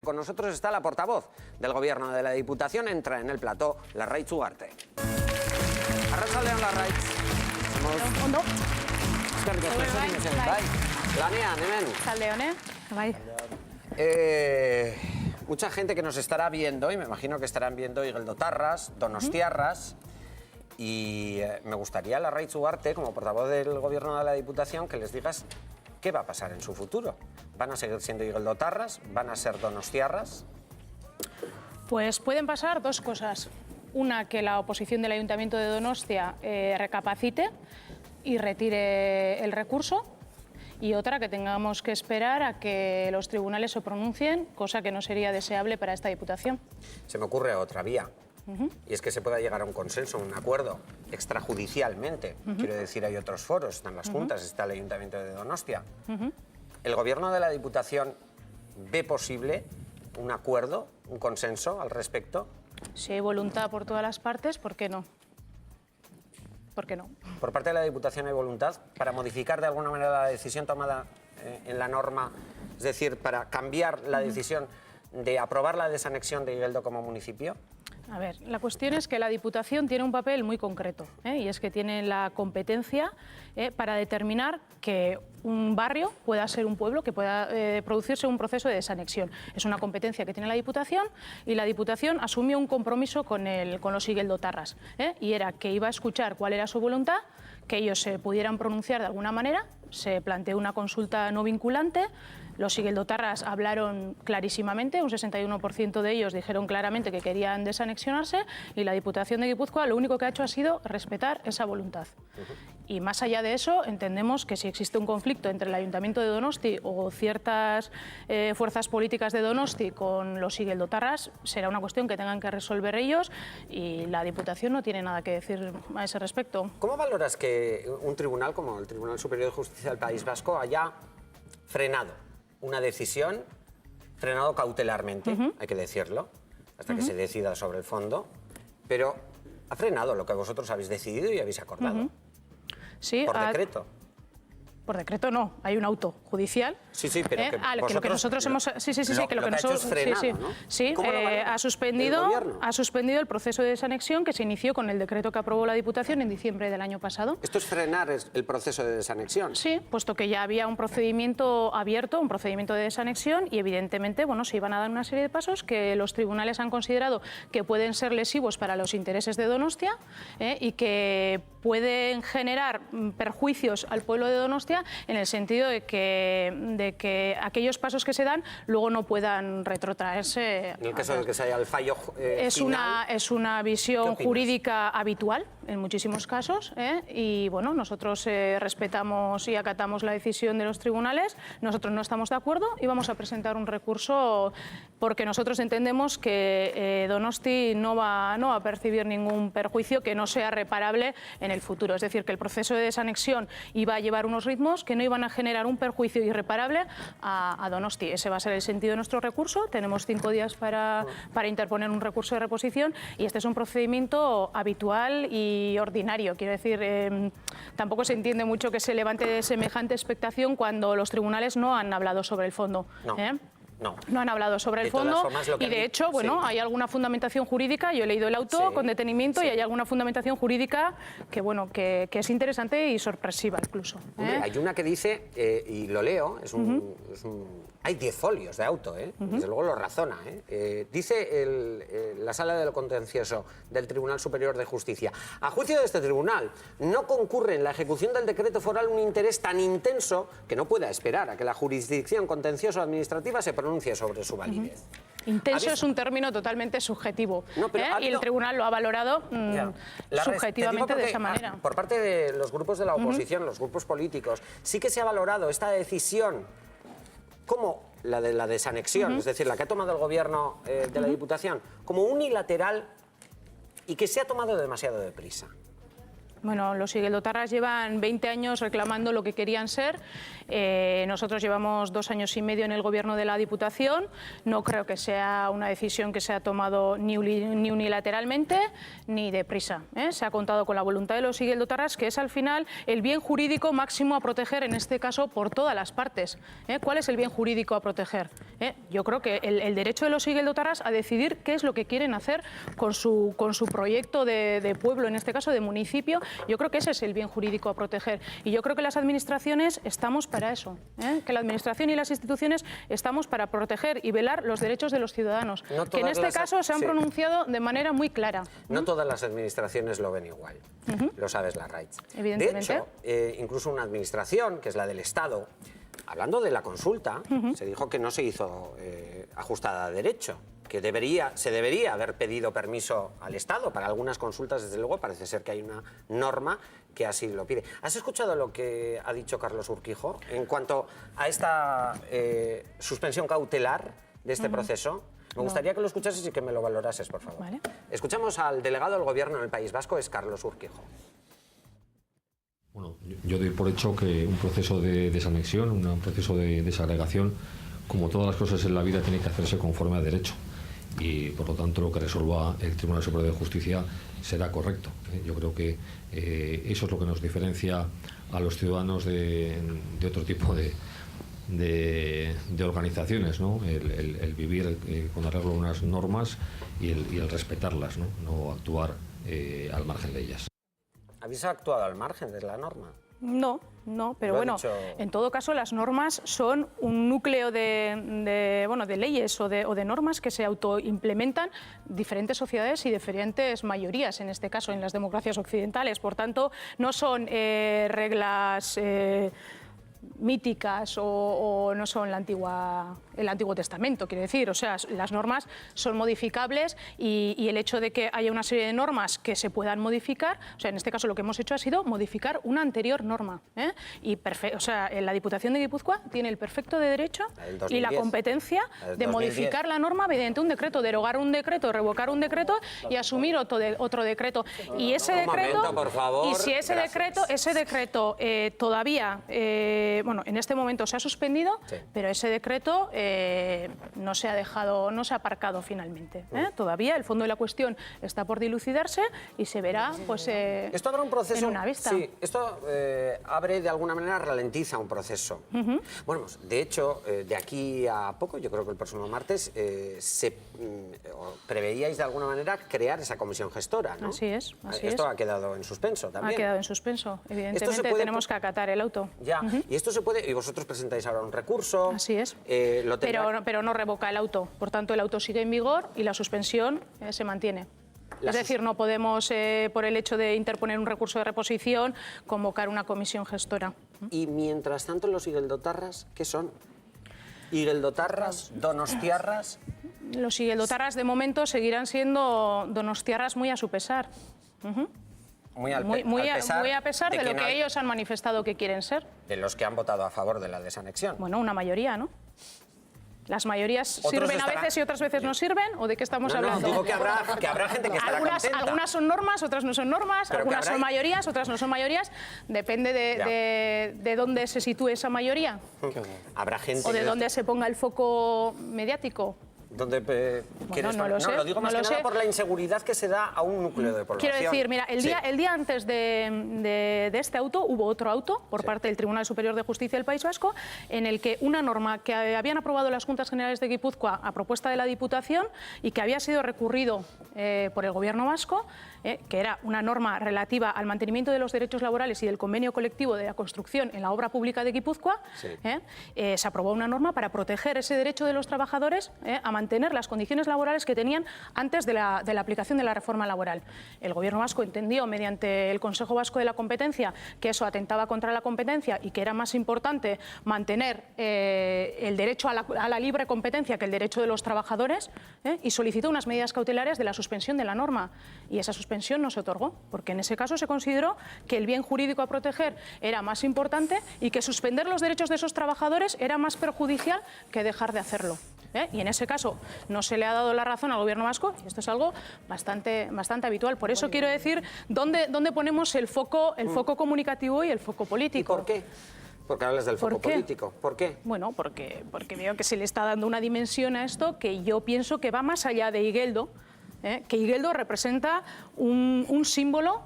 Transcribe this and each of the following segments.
Con nosotros está la portavoz del Gobierno de la Diputación, entra en el plató, Larraitz Ugarte. Arratsaldeon, Larraitz. Ondo. Lanean, hemen. Arratsaldeon, bai. Mucha gente que nos estará viendo, y me imagino que estarán viendo igeldotarras, donostiarras, y me gustaría, Larraitz Ugarte, como portavoz del Gobierno de la Diputación, que les digas qué va a pasar en su futuro. ¿Van a seguir siendo igeldotarras? ¿Van a ser donostiarras? Pues pueden pasar dos cosas. Una, que la oposición del Ayuntamiento de Donostia recapacite y retire el recurso. Y otra, que tengamos que esperar a que los tribunales se pronuncien, cosa que no sería deseable para esta Diputación. Se me ocurre otra vía. Y es que se pueda llegar a un consenso, un acuerdo, extrajudicialmente. Quiero decir, hay otros foros, están las juntas, está el Ayuntamiento de Donostia. ¿El Gobierno de la Diputación ve posible un acuerdo, un consenso al respecto? Si hay voluntad por todas las partes, ¿por qué no? ¿Por qué no? ¿Por parte de la Diputación hay voluntad para modificar de alguna manera la decisión tomada en la norma? Es decir, para cambiar la decisión de aprobar la desanexión de Igeldo como municipio. A ver, la cuestión es que la Diputación tiene un papel muy concreto, y es que tiene la competencia para determinar que un barrio pueda ser un pueblo, que pueda producirse un proceso de desanexión. Es una competencia que tiene la Diputación y la Diputación asumió un compromiso con los igeldotarras, y era que iba a escuchar cuál era su voluntad, que ellos se pudieran pronunciar de alguna manera. Se planteó una consulta no vinculante. Los igeldotarras hablaron clarísimamente, un 61% de ellos dijeron claramente que querían desanexionarse, y la Diputación de Guipúzcoa lo único que ha hecho ha sido respetar esa voluntad. Y más allá de eso, entendemos que si existe un conflicto entre el Ayuntamiento de Donosti o ciertas fuerzas políticas de Donosti con los igeldotarras, será una cuestión que tengan que resolver ellos, y la Diputación no tiene nada que decir a ese respecto. ¿Cómo valoras que un tribunal como el Tribunal Superior de Justicia del País Vasco haya frenado una decisión, frenado cautelarmente, hay que decirlo, hasta que se decida sobre el fondo, pero ha frenado lo que vosotros habéis decidido y habéis acordado? Sí, por decreto. Por decreto no, hay un auto judicial. Sí, sí, pero que lo que nosotros hemos... Sí, que lo que nosotros... ¿no? Sí, ha suspendido el proceso de desanexión que se inició con el decreto que aprobó la Diputación en diciembre del año pasado. ¿Esto es frenar el proceso de desanexión? Sí, puesto que ya había un procedimiento abierto, un procedimiento de desanexión, y evidentemente, bueno, se iban a dar una serie de pasos que los tribunales han considerado que pueden ser lesivos para los intereses de Donostia, y que pueden generar perjuicios al pueblo de Donostia, en el sentido de que aquellos pasos que se dan luego no puedan retrotraerse. En el caso de que se haya el fallo final, es una visión jurídica habitual en muchísimos casos, y bueno, nosotros respetamos y acatamos la decisión de los tribunales. Nosotros no estamos de acuerdo y vamos a presentar un recurso porque nosotros entendemos que Donosti no va a percibir ningún perjuicio que no sea reparable en el futuro. Es decir, que el proceso de desanexión iba a llevar unos ritmos que no iban a generar un perjuicio irreparable a Donosti. Ese va a ser el sentido de nuestro recurso. Tenemos 5 días para interponer un recurso de reposición, y este es un procedimiento habitual y ordinario. Quiero decir, tampoco se entiende mucho que se levante semejante expectación cuando los tribunales no han hablado sobre el fondo. No han hablado sobre el fondo, y de hecho, bueno, hay alguna fundamentación jurídica. Yo he leído el auto con detenimiento y hay alguna fundamentación jurídica que, bueno, que es interesante y sorpresiva incluso. Hombre, hay una que dice, y lo leo, hay 10 folios de auto, desde luego lo razona. Dice la Sala de lo Contencioso del Tribunal Superior de Justicia: a juicio de este tribunal, no concurre en la ejecución del decreto foral un interés tan intenso que no pueda esperar a que la jurisdicción contencioso-administrativa se pronuncie sobre su validez. Intenso es un término totalmente subjetivo, y el tribunal lo ha valorado subjetivamente de esa manera. Por parte de los grupos de la oposición, los grupos políticos, sí que se ha valorado esta decisión como la de la desanexión, es decir, la que ha tomado el Gobierno de la Diputación, como unilateral y que se ha tomado demasiado deprisa. Bueno, los igeldotarras llevan 20 años reclamando lo que querían ser. Nosotros llevamos 2 años y medio en el gobierno de la Diputación. No creo que sea una decisión que se ha tomado ni unilateralmente ni deprisa. Se ha contado con la voluntad de los igeldotarras, que es al final el bien jurídico máximo a proteger, en este caso por todas las partes. ¿Cuál es el bien jurídico a proteger? Yo creo que el derecho de los igeldotarras a decidir qué es lo que quieren hacer con su proyecto de pueblo, en este caso de municipio. Yo creo que ese es el bien jurídico a proteger, y yo creo que las administraciones estamos para eso, que la administración y las instituciones estamos para proteger y velar los derechos de los ciudadanos, que en este caso se han pronunciado de manera muy clara. No todas las administraciones lo ven igual, lo sabes, Larraitz. Evidentemente. De hecho, incluso una administración, que es la del Estado, hablando de la consulta, se dijo que no se hizo ajustada a derecho, que se debería haber pedido permiso al Estado para algunas consultas. Desde luego parece ser que hay una norma que así lo pide. ¿Has escuchado lo que ha dicho Carlos Urquijo en cuanto a esta suspensión cautelar de este proceso? Me gustaría que lo escuchases y que me lo valorases, por favor. Vale. Escuchamos al delegado del Gobierno en el País Vasco, es Carlos Urquijo. Bueno, yo doy por hecho que un proceso de desanexión, un proceso de desagregación, como todas las cosas en la vida, tiene que hacerse conforme a derecho. Y por lo tanto lo que resuelva el Tribunal Superior de Justicia será correcto. Yo creo que eso es lo que nos diferencia a los ciudadanos de otro tipo de organizaciones, ¿no? El vivir con arreglo a unas normas y el respetarlas, no actuar al margen de ellas. ¿Habéis actuado al margen de la norma? No, pero bueno, en todo caso las normas son un núcleo de leyes o de normas que se autoimplementan diferentes sociedades y diferentes mayorías, en este caso en las democracias occidentales. Por tanto, no son reglas míticas o no son el Antiguo Testamento, quiero decir. O sea, las normas son modificables y el hecho de que haya una serie de normas que se puedan modificar, o sea, en este caso lo que hemos hecho ha sido modificar una anterior norma. O sea, la Diputación de Guipúzcoa tiene el perfecto derecho y la competencia de modificar la norma mediante un decreto, derogar un decreto, revocar un decreto y asumir otro decreto. Y ese decreto, momento, por favor. Y si ese decreto todavía bueno, en este momento se ha suspendido, sí, pero ese decreto no se ha aparcado finalmente. Todavía el fondo de la cuestión está por dilucidarse y se verá pues, esto habrá un proceso, en una vista. Sí, esto abre de alguna manera, ralentiza un proceso. Bueno, pues, de hecho, de aquí a poco, yo creo que el próximo martes, preveíais de alguna manera crear esa comisión gestora, ¿no? Así es. Esto ha quedado en suspenso también. Ha quedado en suspenso, evidentemente tenemos que acatar el auto. Ya, y esto se puede, y vosotros presentáis ahora un recurso. Así es, pero no revoca el auto, por tanto el auto sigue en vigor y la suspensión se mantiene. Es decir, no podemos, por el hecho de interponer un recurso de reposición, convocar una comisión gestora. Y mientras tanto, los igeldotarras, ¿qué son? ¿Igeldotarras? ¿Donostiarras? Los igeldotarras de momento seguirán siendo donostiarras muy a su pesar. Muy a pesar de lo que ellos han manifestado que quieren ser. De los que han votado a favor de la desanexión. Bueno, una mayoría, ¿no? ¿Las mayorías sirven a veces y otras veces no sirven? ¿O de qué estamos hablando? No, digo que habrá gente que estará contenta. Algunas son normas, otras no son normas, pero algunas son mayorías, otras no son mayorías. Depende de dónde se sitúe esa mayoría. Habrá gente... O de dónde se ponga el foco mediático. ¿Dónde lo digo más que nada por la inseguridad que se da a un núcleo de población. Quiero decir, mira, el día antes de este auto hubo otro auto por parte del Tribunal Superior de Justicia del País Vasco en el que una norma que habían aprobado las Juntas Generales de Guipúzcoa a propuesta de la Diputación y que había sido recurrido por el Gobierno vasco, que era una norma relativa al mantenimiento de los derechos laborales y del convenio colectivo de la construcción en la obra pública de Guipúzcoa, se aprobó una norma para proteger ese derecho de los trabajadores a mantener las condiciones laborales que tenían antes de la aplicación de la reforma laboral. El Gobierno vasco entendió mediante el Consejo Vasco de la Competencia que eso atentaba contra la competencia y que era más importante mantener el derecho a la libre competencia que el derecho de los trabajadores, y solicitó unas medidas cautelares de la suspensión de la norma. Y esa suspensión no se otorgó, porque en ese caso se consideró que el bien jurídico a proteger era más importante y que suspender los derechos de esos trabajadores era más perjudicial que dejar de hacerlo. Y en ese caso no se le ha dado la razón al gobierno vasco, y esto es algo bastante habitual. Por eso quiero decir dónde ponemos el foco comunicativo y el foco político. ¿Y por qué? Porque hablas del foco político. ¿Por qué? Bueno, porque veo que se le está dando una dimensión a esto que yo pienso que va más allá de Igeldo, que Igeldo representa un símbolo,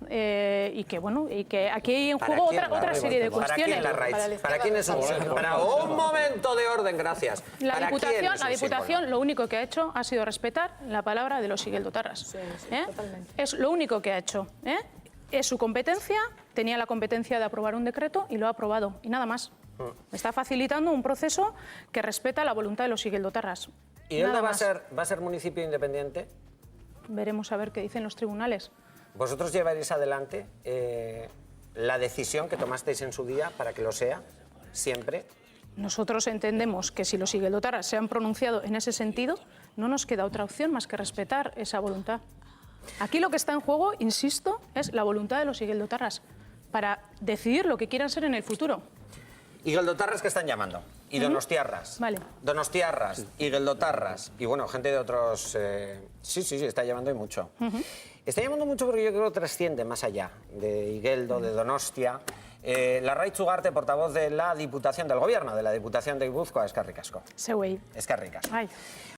y que aquí hay en juego otra serie de cuestiones. ¿Para quién es un símbolo? Para un momento de orden, gracias. La Diputación lo único que ha hecho ha sido respetar la palabra de los igeldotarras. Sí, totalmente. Es lo único que ha hecho. Es su competencia, tenía la competencia de aprobar un decreto y lo ha aprobado, y nada más. Está facilitando un proceso que respeta la voluntad de los igeldotarras. ¿Y Igeldo va a ser municipio independiente? Veremos a ver qué dicen los tribunales. ¿Vosotros llevaréis adelante la decisión que tomasteis en su día para que lo sea, siempre? Nosotros entendemos que si los igeldotarras se han pronunciado en ese sentido, no nos queda otra opción más que respetar esa voluntad. Aquí lo que está en juego, insisto, es la voluntad de los igeldotarras para decidir lo que quieran ser en el futuro. Igeldotarras que están llamando, y donostiarras. Vale. Donostiarras, igeldotarras, y bueno, gente de otros... Sí, está llamando y mucho. Está llamando mucho porque yo creo que trasciende más allá de Igeldo, de Donostia. Larraitz Ugarte, portavoz de la Diputación del Gobierno, de la Diputación de Guipúzcoa, eskerrik asko. Zeuei. Eskerrik asko. Bai.